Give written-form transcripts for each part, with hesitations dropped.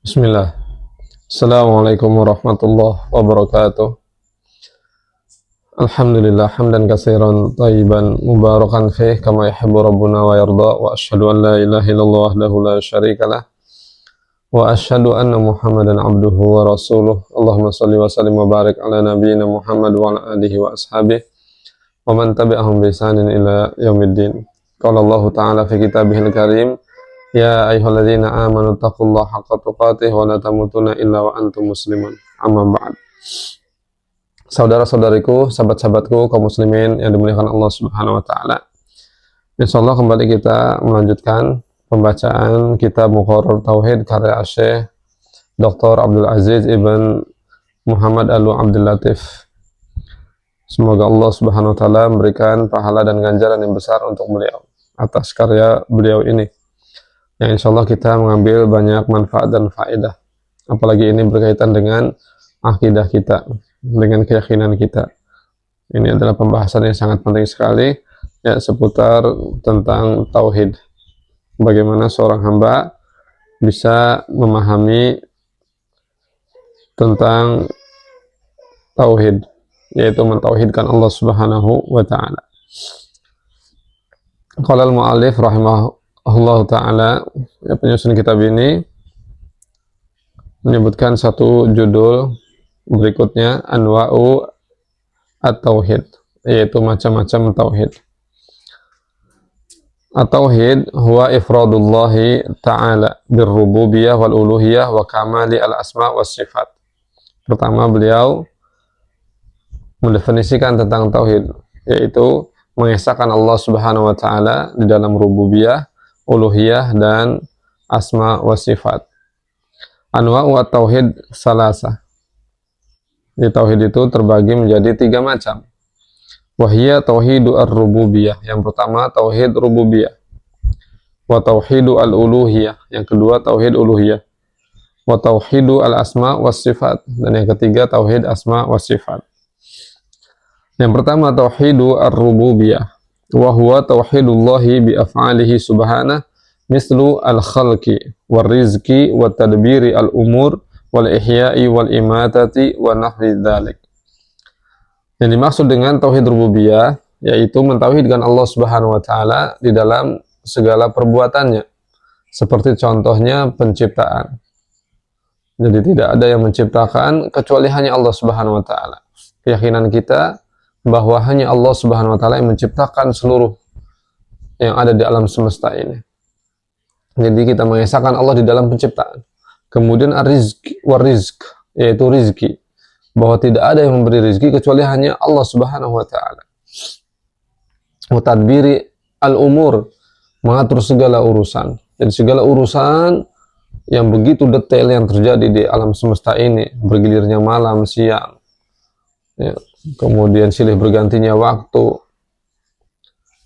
Bismillah. Assalamualaikum warahmatullahi wabarakatuh. Alhamdulillah hamdan katsiran thayyiban mubarakan fih kama yuhibbu rabbuna wa yarda wa asyhadu an la ilaha illallah wahdahu la syarikalah wa asyhadu anna Muhammadan abduhu wa rasuluh. Allahumma shalli wa sallim wa barik ala nabiyyina Muhammad wa ala alihi wa ashabihi wa man tabi'ahum bi ihsanin ila yaumiddin. Qala Allah ta'ala fi kitabihil karim, ya ayyuhalladzina amanu taqullaha haqqa tuqatih wa la tamutunna illa wa antum muslimun. Amma ba'd. Saudara-saudariku, sahabat-sahabatku kaum muslimin yang dimuliakan Allah Subhanahu wa taala. Insyaallah kembali kita melanjutkan pembacaan kitab Muqarrar Tauhid karya Syekh Dr. Abdul Aziz Ibn Muhammad Alu Abdul Latif. Semoga Allah Subhanahu wa taala memberikan pahala dan ganjaran yang besar untuk beliau atas karya beliau ini. Yang insya Allah kita mengambil banyak manfaat dan faedah. Apalagi ini berkaitan dengan akidah kita, dengan keyakinan kita. Ini adalah pembahasan yang sangat penting sekali, ya, seputar tentang tauhid. Bagaimana seorang hamba bisa memahami tentang tauhid, yaitu mentauhidkan Allah Subhanahu wa taala. Qala al-mu'allif Allah Ta'ala, ya, penyusun kitab ini menyebutkan satu judul berikutnya, Anwa'u at-Tauhid, yaitu macam-macam tauhid. At-Tauhid huwa ifradullahi ta'ala birrububiyah wal uluhiyah wa kamali al-asma was sifat. Pertama, beliau mendefinisikan tentang tauhid, yaitu mengesahkan Allah Subhanahu wa taala di dalam rububiyah, uluhiyah, dan asma wa sifat. Anwa'u at-tauhid salasa. Di tauhid itu terbagi menjadi 3 macam. Wahiyya tauhidu ar-rububiyah. Yang pertama tauhid rububiyah. Wa tauhidu al-uluhiyah. Yang kedua tauhid uluhiyah. Wa tauhidu al-asma wa sifat. Dan yang ketiga tauhid asma wa sifat. Yang pertama tauhidu ar-rububiyah, wa huwa tauhidullahi bi af'alihi subhanahu mislu al-khalqi wal rizqi wa tadbiri al-umur wal ihya'i wal imatati wa nahwi dzalik. Yang dimaksud dengan tauhid rububiyah yaitu mentauhidkan Allah Subhanahu wa taala di dalam segala perbuatannya. Seperti contohnya penciptaan. Jadi tidak ada yang menciptakan kecuali hanya Allah Subhanahu wa taala. Keyakinan kita bahwa hanya Allah Subhanahu wa taala yang menciptakan seluruh yang ada di alam semesta ini. Jadi kita mengesahkan Allah di dalam penciptaan. Kemudian ar-rizq wa rizq, yaitu rizki, bahwa tidak ada yang memberi rizki kecuali hanya Allah Subhanahu wa taala. Wa tadbiri al-umur, mengatur segala urusan. Jadi segala urusan yang begitu detail yang terjadi di alam semesta ini, bergilirnya malam, siang, ya, kemudian silih bergantinya waktu,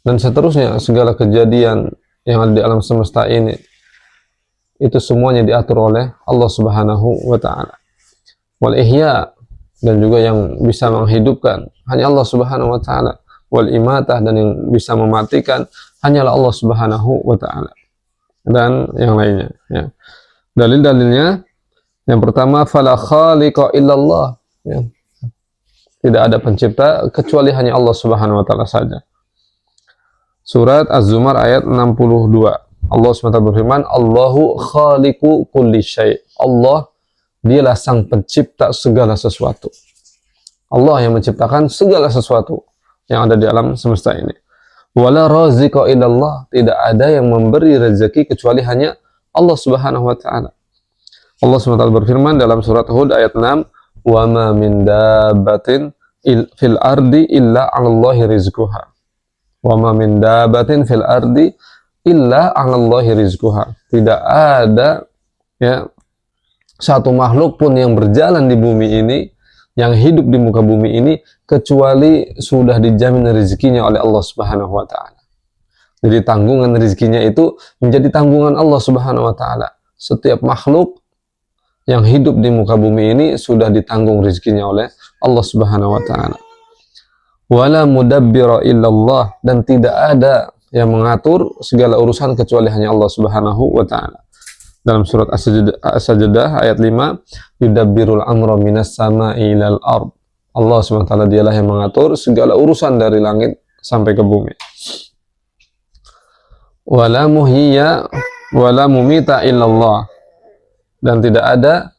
dan seterusnya, segala kejadian yang ada di alam semesta ini, itu semuanya diatur oleh Allah Subhanahu wa ta'ala. Wal ihya, dan juga yang bisa menghidupkan hanya Allah Subhanahu wa ta'ala. Wal imatah, dan yang bisa mematikan hanyalah Allah Subhanahu wa ta'ala. Dan yang lainnya, ya. Dalil-dalilnya, yang pertama, fala khaliqa illallah, ya. Tidak ada pencipta kecuali hanya Allah Subhanahu wa taala saja. Surat Az-Zumar ayat 62. Allah SWT berfirman, Allahu khaliqu kulli syai'. Allah, dialah sang pencipta segala sesuatu. Allah yang menciptakan segala sesuatu yang ada di alam semesta ini. Wala raziqa illallah. Tidak ada yang memberi rezeki kecuali hanya Allah Subhanahu wa taala. Allah SWT berfirman dalam surat Hud ayat 6, wa ma min dabbatin fil ardi illa 'alallahi rizquha. Wa ma min dabbatin fil ardi illa 'alallahi rizquha. Tidak ada, ya, satu makhluk pun yang berjalan di bumi ini, yang hidup di muka bumi ini, kecuali sudah dijamin rezekinya oleh Allah Subhanahu wa taala. Jadi tanggungan rezekinya itu menjadi tanggungan Allah Subhanahu wa taala. Setiap makhluk yang hidup di muka bumi ini sudah ditanggung rezekinya oleh Allah Subhanahu wa taala. Wala mudabbira illallah, dan tidak ada yang mengatur segala urusan kecuali hanya Allah Subhanahu wa taala. dalam surat As-Sajdah ayat 5, yudabbirul amra minas sama'i ilal ard. Allah SWT dialah yang mengatur segala urusan dari langit sampai ke bumi. Wala muhiyya wala mumita illallah, dan tidak ada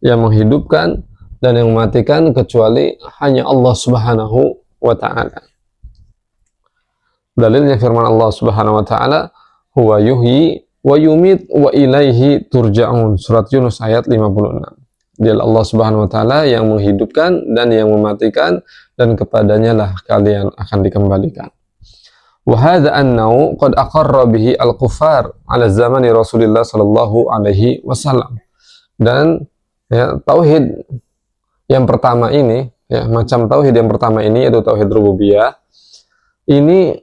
yang menghidupkan dan yang mematikan kecuali hanya Allah Subhanahu wa ta'ala. Dalilnya firman Allah Subhanahu wa ta'ala, huwa yuhyi wa yumit wa ilaihi turja'un, surat Yunus ayat 56. Dia Allah Subhanahu wa ta'ala yang menghidupkan dan yang mematikan, dan kepadanya lah kalian akan dikembalikan. Wa hadza annahu qad aqarra bihi al-kuffar ala zamani Rasulullah sallallahu alaihi wasallam. Dan ya, tauhid yang pertama ini, ya, macam tauhid yang pertama ini yaitu tauhid rububiyah, ini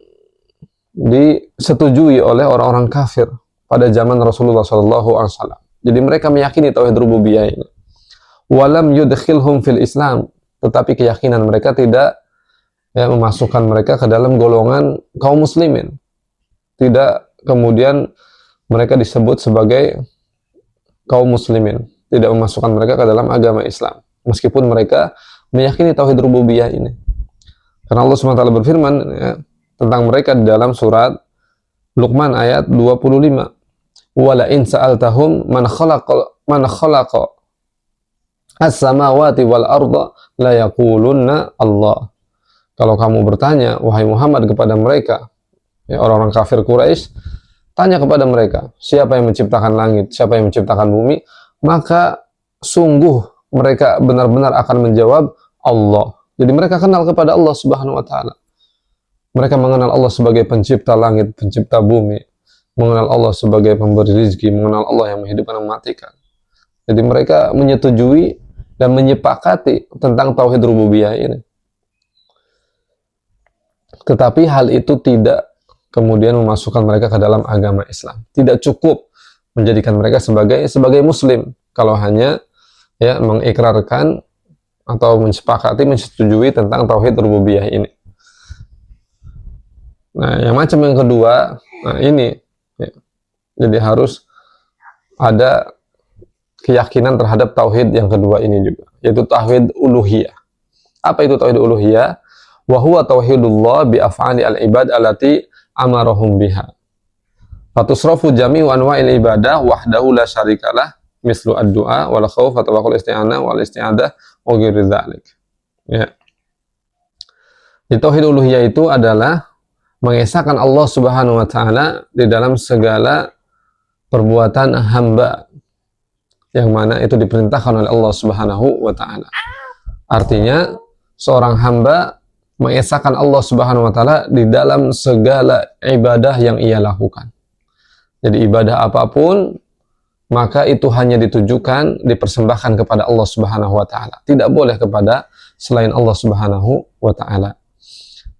disetujui oleh orang-orang kafir pada zaman Rasulullah sallallahu alaihi wasallam. Jadi mereka meyakini tauhid rububiyah ini. Walam yudkhilhum fil Islam, tetapi keyakinan mereka tidak ya, memasukkan mereka ke dalam golongan kaum muslimin. Tidak kemudian mereka disebut sebagai kaum muslimin, tidak memasukkan mereka ke dalam agama Islam, meskipun mereka meyakini tauhid rububiyah ini. Karena Allah SWT berfirman ya, tentang mereka di dalam surat Luqman ayat 25, wala in sa'altahum man khalaqa as-samawati wal arda la yaqulunna Allah. Kalau kamu bertanya, wahai Muhammad, kepada mereka, ya, orang-orang kafir Quraisy, tanya kepada mereka, siapa yang menciptakan langit, siapa yang menciptakan bumi, maka sungguh mereka benar-benar akan menjawab Allah. Jadi mereka kenal kepada Allah Subhanahu wa ta'ala. Mereka mengenal Allah sebagai pencipta langit, pencipta bumi, mengenal Allah sebagai pemberi rizki, mengenal Allah yang menghidupkan dan mematikan. Jadi mereka menyetujui dan menyepakati tentang tauhid rububiyah ini. Tetapi hal itu tidak kemudian memasukkan mereka ke dalam agama Islam. Tidak cukup menjadikan mereka sebagai muslim kalau hanya ya mengikrarkan atau menyepakati, menyetujui tentang tauhid rububiyah ini. Nah, yang macam yang kedua, nah ini ya, jadi harus ada keyakinan terhadap tauhid yang kedua ini juga, yaitu tauhid uluhiyah. Apa itu tauhid uluhiyah? Wa huwa tauhidullah bi af'ali al-ibad allati amarahum biha. Fatusrafu jami'u anwa'il ibadah wahdahu la syarikalah, mislu ad-du'a wal khauf wa tawakkul isti'anah wal isti'adah wa ghairi dzalik. Ya. Jadi tauhid uluhiyah itu adalah mengesahkan Allah Subhanahu wa ta'ala di dalam segala perbuatan hamba, yang mana itu diperintahkan oleh Allah Subhanahu wa ta'ala. Artinya seorang hamba mengesahkan Allah Subhanahu wa ta'ala di dalam segala ibadah yang ia lakukan. Jadi ibadah apapun, maka itu hanya ditujukan, dipersembahkan kepada Allah Subhanahu wa ta'ala. Tidak boleh kepada selain Allah Subhanahu wa ta'ala.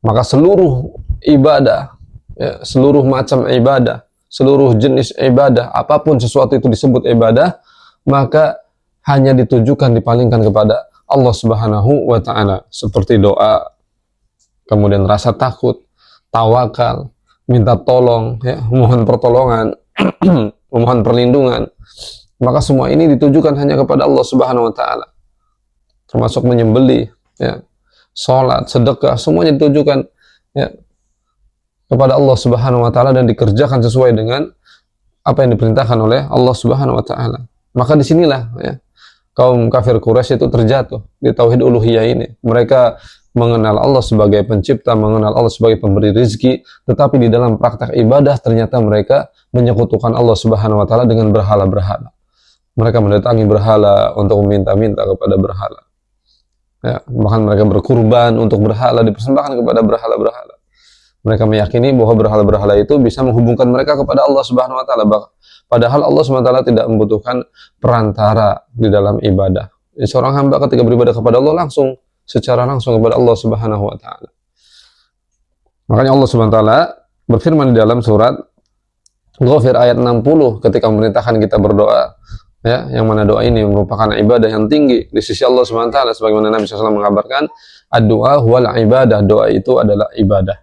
Maka seluruh ibadah, ya, seluruh macam ibadah, seluruh jenis ibadah, apapun sesuatu itu disebut ibadah, maka hanya ditujukan, dipalingkan kepada Allah Subhanahu wa ta'ala. Seperti doa, kemudian rasa takut, tawakal, minta tolong, ya, mohon pertolongan, memohon perlindungan. Maka semua ini ditujukan hanya kepada Allah Subhanahu wa ta'ala. Termasuk menyembelih, ya, sholat, sedekah, semuanya ditujukan ya, kepada Allah Subhanahu wa ta'ala dan dikerjakan sesuai dengan apa yang diperintahkan oleh Allah Subhanahu wa ta'ala. Maka disinilah ya, kaum kafir Quraisy itu terjatuh di tauhid uluhiyah ini. Mereka mengenal Allah sebagai pencipta, mengenal Allah sebagai pemberi rizki, tetapi di dalam praktek ibadah ternyata mereka menyekutukan Allah Subhanahu wa ta'ala dengan berhala-berhala. Mereka mendatangi berhala untuk meminta-minta kepada berhala. Ya, bahkan mereka berkurban untuk berhala, dipersembahkan kepada berhala-berhala. Mereka meyakini bahwa berhala-berhala itu bisa menghubungkan mereka kepada Allah Subhanahu wa ta'ala. Padahal Allah Subhanahu wa ta'ala tidak membutuhkan perantara di dalam ibadah. Jadi seorang hamba ketika beribadah kepada Allah secara langsung kepada Allah Subhanahu wa ta'ala. Makanya Allah Subhanahu wa ta'ala berfirman di dalam surat Ghafir ayat 60 ketika memerintahkan kita berdoa, ya, yang mana doa ini merupakan ibadah yang tinggi di sisi Allah Subhanahu wa ta'ala, sebagaimana Nabi SAW mengabarkan, ad-du'a huwal ibadah, doa itu adalah ibadah.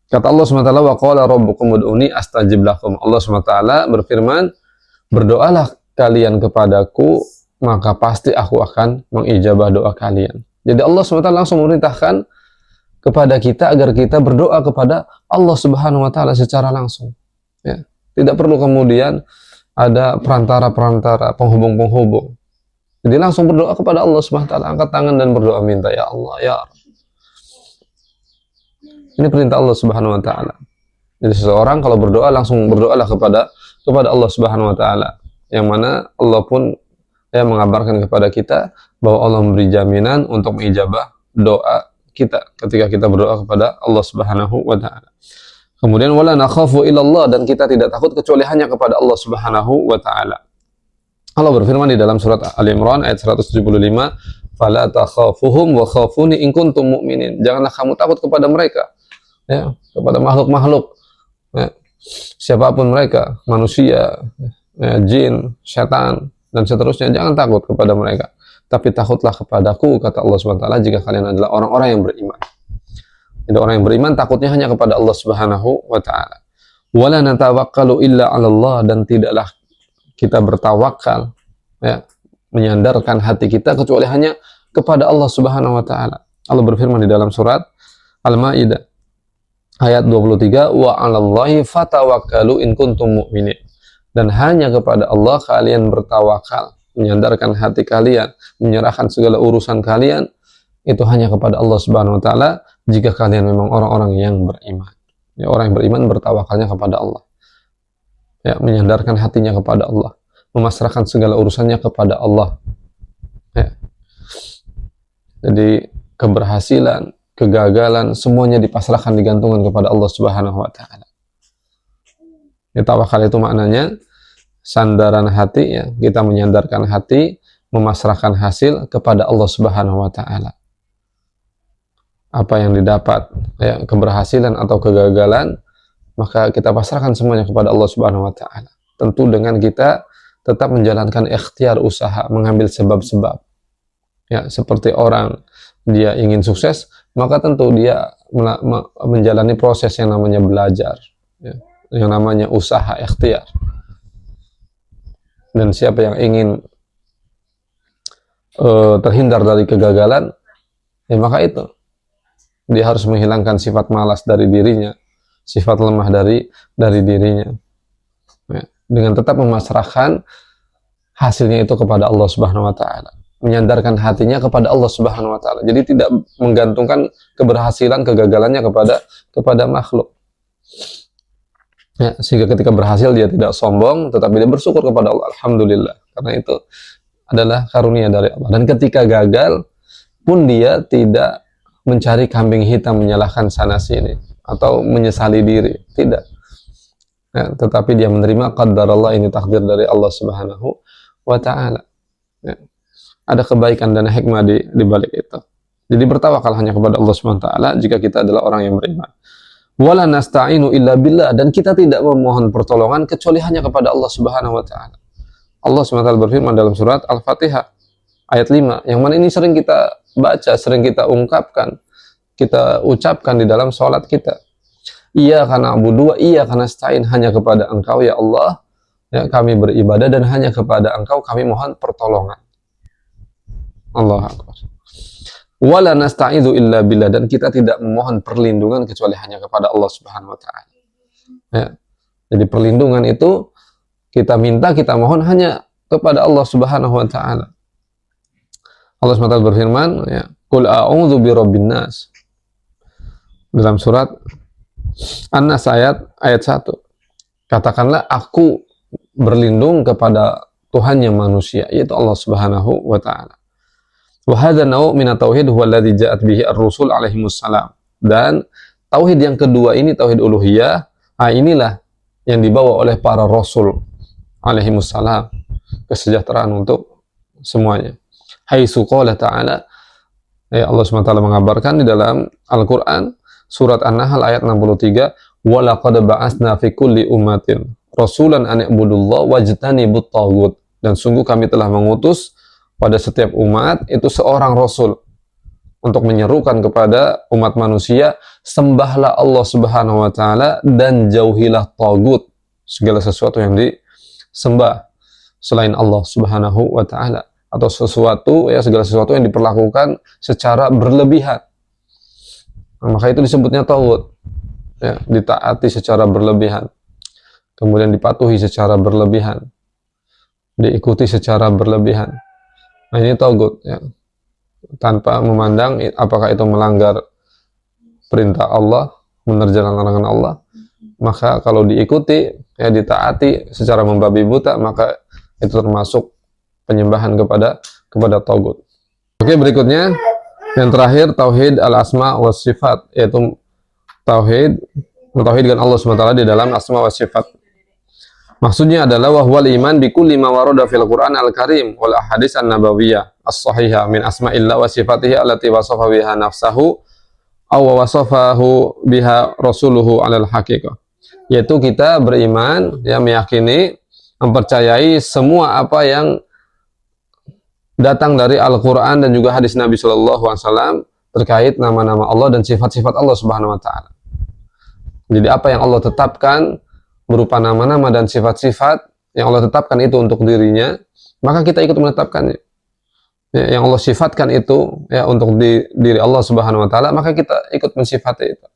Kata Allah SWT, wa qala rabbukum ud'uni astajib lakum. Allah SWT berfirman, berdoalah kalian kepadaku, maka pasti aku akan mengijabah doa kalian. Jadi Allah SWT langsung memerintahkan kepada kita agar kita berdoa kepada Allah Subhanahu wa taala secara langsung. Ya. Tidak perlu kemudian ada perantara-perantara, penghubung-penghubung. Jadi langsung berdoa kepada Allah Subhanahu wa taala, angkat tangan dan berdoa minta, ya Allah, ya Rabb. Ini perintah Allah Subhanahu wa taala. Jadi seseorang kalau berdoa langsung berdoalah kepada Allah Subhanahu wa taala. Yang mana Allah pun mengabarkan kepada kita bahwa Allah memberi jaminan untuk mengijabah doa kita ketika kita berdoa kepada Allah Subhanahu wa taala. Kemudian wala nakhafu illallah, dan kita tidak takut kecuali hanya kepada Allah Subhanahu wa taala. Allah berfirman di dalam surat Ali Imran ayat 175, "Fala takhafuhum wa khafuni in kuntum mu'minin." Janganlah kamu takut kepada mereka, ya, kepada makhluk-makhluk, ya, siapapun mereka, manusia, ya, jin, setan, dan seterusnya. Jangan takut kepada mereka, tapi takutlah kepadaku, kata Allah Subhanahu wa taala, jika kalian adalah orang-orang yang beriman. Jadi orang yang beriman takutnya hanya kepada Allah Subhanahu wa taala. Wala natawakkalu illa 'ala Allah, dan tidaklah kita bertawakal, ya, menyandarkan hati kita kecuali hanya kepada Allah Subhanahu wa taala. Allah berfirman di dalam surat Al-Maidah ayat 23, wa 'alallahi fatawakkalu in kuntum mu'minin. Dan hanya kepada Allah kalian bertawakal, menyandarkan hati kalian, menyerahkan segala urusan kalian, itu hanya kepada Allah Subhanahu wa taala jika kalian memang orang-orang yang beriman. Ya, orang yang beriman bertawakalnya kepada Allah. Ya, menyandarkan hatinya kepada Allah, memasrahkan segala urusannya kepada Allah. Ya. Jadi keberhasilan, kegagalan, semuanya dipasrahkan, digantungkan kepada Allah Subhanahu wa taala. Ya, tawakal itu maknanya sandaran hati, ya, kita menyandarkan hati, memasrahkan hasil kepada Allah Subhanahu wa taala. Apa yang didapat, ya, keberhasilan atau kegagalan, maka kita pasrahkan semuanya kepada Allah Subhanahu wa taala. Tentu dengan kita tetap menjalankan ikhtiar usaha, mengambil sebab-sebab. Ya, seperti orang dia ingin sukses, maka tentu dia menjalani proses yang namanya belajar, ya, yang namanya usaha, ikhtiar. Dan siapa yang ingin terhindar dari kegagalan, ya maka itu dia harus menghilangkan sifat malas dari dirinya, sifat lemah dari dirinya, ya, dengan tetap memasrahkan hasilnya itu kepada Allah Subhanahu wa taala, menyandarkan hatinya kepada Allah Subhanahu wa taala. Jadi tidak menggantungkan keberhasilan, kegagalannya kepada makhluk. Ya, sehingga ketika berhasil dia tidak sombong, tetapi dia bersyukur kepada Allah, alhamdulillah, karena itu adalah karunia dari Allah. Dan ketika gagal pun dia tidak mencari kambing hitam, menyalahkan sana sini atau menyesali diri, tidak. Ya, tetapi dia menerima qadarullah, ini takdir dari Allah Subhanahu wa taala. Ya. Ada kebaikan dan hikmah di balik itu. Jadi bertawakal hanya kepada Allah Subhanahu wa taala jika kita adalah orang yang beriman. Wala nasta'inu illa billah, dan kita tidak memohon pertolongan kecuali hanya kepada Allah Subhanahu wa taala. Allah Subhanahu wa taala berfirman dalam surat Al-Fatihah ayat 5, yang mana ini sering kita baca, sering kita ungkapkan, kita ucapkan di dalam sholat kita. Iyyaka na'budu wa iyyaka nasta'in, hanya kepada Engkau ya Allah, ya, kami beribadah, dan hanya kepada Engkau kami mohon pertolongan. Allahu Akbar. Wala nasta'idzu illa billah, dan kita tidak memohon perlindungan kecuali hanya kepada Allah Subhanahu wa taala. Ya. Jadi perlindungan itu kita minta, kita mohon hanya kepada Allah Subhanahu wa taala. Allah Subhanahu wa taala berfirman, ya, qul a'udzu birabbin nas, dalam surat An-Nas ayat 1. Katakanlah aku berlindung kepada Tuhannya manusia, yaitu Allah Subhanahu wa taala. Wa hadza naw' min at-tauhid huwa alladhi ja'at bihi ar-rusul alaihi wassalam. Dan tauhid yang kedua ini, tauhid uluhiyah, inilah yang dibawa oleh para rasul alaihi wassalam, kesejahteraan untuk semuanya. Haitsu qala ta'ala, ya, Allah SWT mengabarkan di dalam Al-Qur'an surat An-Nahl ayat 63, wa laqad ba'atsna fi kulli ummatin rasulan an i'budullaha wajtanibut taghut, dan sungguh kami telah mengutus pada setiap umat itu seorang rasul untuk menyerukan kepada umat manusia, sembahlah Allah Subhanahu wa taala dan jauhilah tagut, segala sesuatu yang disembah. selain Allah Subhanahu wa taala, atau sesuatu ya, segala sesuatu yang diperlakukan secara berlebihan. Nah, maka itu disebutnya taghut. Ya, ditaati secara berlebihan. Kemudian dipatuhi secara berlebihan. Diikuti secara berlebihan. Nah, ini taghut ya. Tanpa memandang apakah itu melanggar perintah Allah, menerjang larangan Allah. Maka kalau diikuti, ya ditaati secara membabi buta, maka itu termasuk penyembahan kepada taghut. Oke, berikutnya yang terakhir tauhid al-asma wa sifat, yaitu mentauhidkan Allah SWT di dalam asma wa sifat. Maksudnya adalah wahwal iman bi kulli ma warada fil Qur'an al-Karim wal ahadits an-nabawiyah as-sahihah min asma'illah wa sifatihi allati wasafa biha nafsahu aw wasafahu biha rasuluhu 'alal haqiqah. Yaitu kita beriman, ya, meyakini, mempercayai semua apa yang datang dari Al-Quran dan juga hadis Nabi SAW terkait nama-nama Allah dan sifat-sifat Allah Subhanahu wa Ta'ala. Jadi apa yang Allah tetapkan berupa nama-nama dan sifat-sifat yang Allah tetapkan itu untuk dirinya, maka kita ikut menetapkannya. Ya, yang Allah sifatkan itu ya untuk diri Allah Subhanahu wa Ta'ala, maka kita ikut mensifati itu.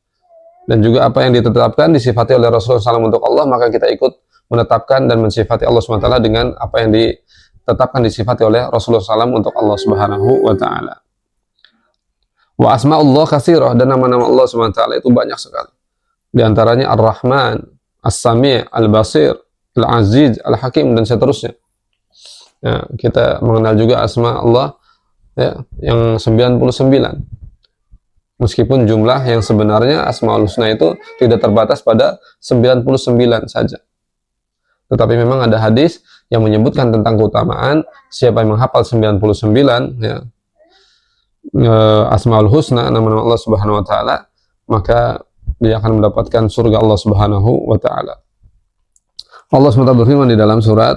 Dan juga apa yang ditetapkan disifati oleh Rasulullah SAW untuk Allah, maka kita ikut menetapkan dan mensifati Allah SWT dengan apa yang ditetapkan disifati oleh Rasulullah SAW untuk Allah Subhanahu wa Ta'ala. Wa asma'ullah katsirah, dan nama-nama Allah SWT itu banyak sekali. Di antaranya Ar-Rahman, As-Sami', Al-Basir, Al-Aziz, Al-Hakim, dan seterusnya. Ya, kita mengenal juga asma Allah ya, yang 99. Meskipun jumlah yang sebenarnya Asmaul Husna itu tidak terbatas pada 99 saja. Tetapi memang ada hadis yang menyebutkan tentang keutamaan siapa yang menghafal 99 ya, Asmaul Husna, nama-nama Allah Subhanahu wa Ta'ala, maka dia akan mendapatkan surga Allah Subhanahu wa Ta'ala. Allah SWT berfirman di dalam surat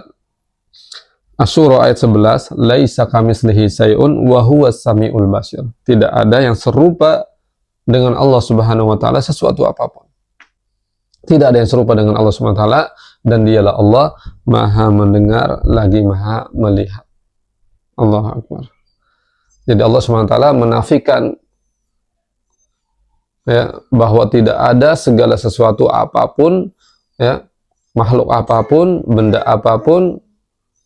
Asy-Syura ayat 11, laisa kamitslihi syai'un wa huwas samiul basir. Tidak ada yang serupa dengan Allah Subhanahu wa Ta'ala sesuatu apapun. Tidak ada yang serupa dengan Allah Subhanahu wa Ta'ala, dan dialah Allah Maha mendengar lagi Maha melihat. Allahu Akbar. Jadi Allah Subhanahu wa Ta'ala menafikan ya, bahwa tidak ada segala sesuatu apapun ya, makhluk apapun, benda apapun,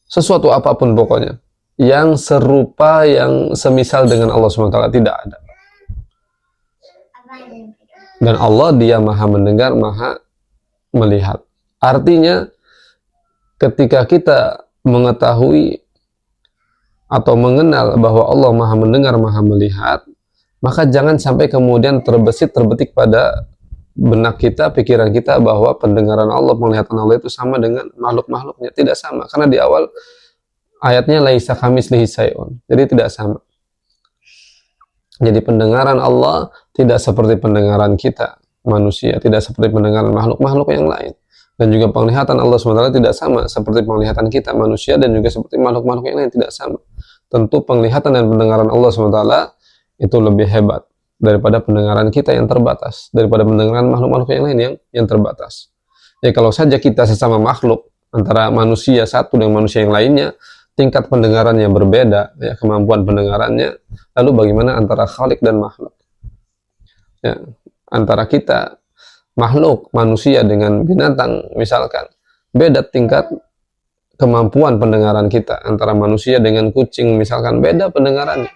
sesuatu apapun pokoknya yang serupa, yang semisal dengan Allah Subhanahu wa Ta'ala, tidak ada. Dan Allah dia Maha mendengar, Maha melihat. Artinya ketika kita mengetahui atau mengenal bahwa Allah Maha mendengar, Maha melihat, maka jangan sampai kemudian terbetik pada benak kita, pikiran kita, bahwa pendengaran Allah, penglihatan Allah itu sama dengan makhluk-makhluknya. Tidak sama, karena di awal ayatnya laisa kamitslihi syai'un. Jadi tidak sama. Jadi pendengaran Allah tidak seperti pendengaran kita manusia, tidak seperti pendengaran makhluk-makhluk yang lain. Dan juga penglihatan Allah SWT tidak sama seperti penglihatan kita manusia, dan juga seperti makhluk-makhluk yang lain tidak sama. Tentu penglihatan dan pendengaran Allah SWT itu lebih hebat daripada pendengaran kita yang terbatas, daripada pendengaran makhluk-makhluk yang lain yang terbatas. Ya, kalau saja kita sesama makhluk, antara manusia satu dengan manusia yang lainnya, tingkat pendengarannya berbeda, ya, kemampuan pendengarannya, lalu bagaimana antara khalik dan makhluk? Ya, antara kita makhluk manusia dengan binatang misalkan, beda tingkat kemampuan pendengaran kita. Antara manusia dengan kucing misalkan, beda pendengarannya.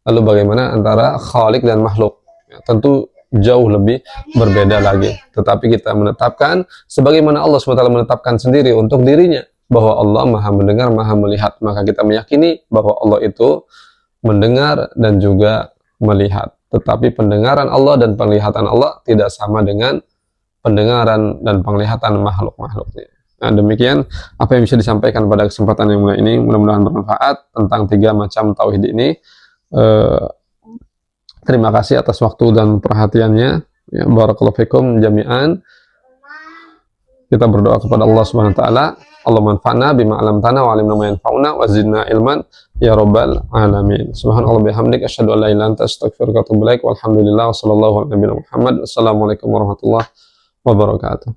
Lalu bagaimana antara khalik dan makhluk? Ya, tentu jauh lebih berbeda lagi. Tetapi kita menetapkan sebagaimana Allah SWT menetapkan sendiri untuk dirinya, bahwa Allah Maha mendengar, Maha melihat. Maka kita meyakini bahwa Allah itu mendengar dan juga melihat. Tetapi pendengaran Allah dan penglihatan Allah tidak sama dengan pendengaran dan penglihatan makhluk-makhluknya. Nah, demikian apa yang bisa disampaikan pada kesempatan yang mulia ini. Mudah-mudahan bermanfaat tentang 3 macam tauhid ini. Terima kasih atas waktu dan perhatiannya. Ya, barakallahu fikum jami'an. Kita berdoa kepada Allah Subhanahu wa taala, Allah manfa'na bima 'allamtana wa 'allimna ma yanfa'una wa zidna ilman ya rabbal alamin. Subhanallah bihamdik asyhadu an la ilaha illa anta astaghfiruka wa atubu ilaik. Walhamdulillah wassallallahu ala nabiyina Muhammad. Wassalamualaikum warahmatullahi wabarakatuh.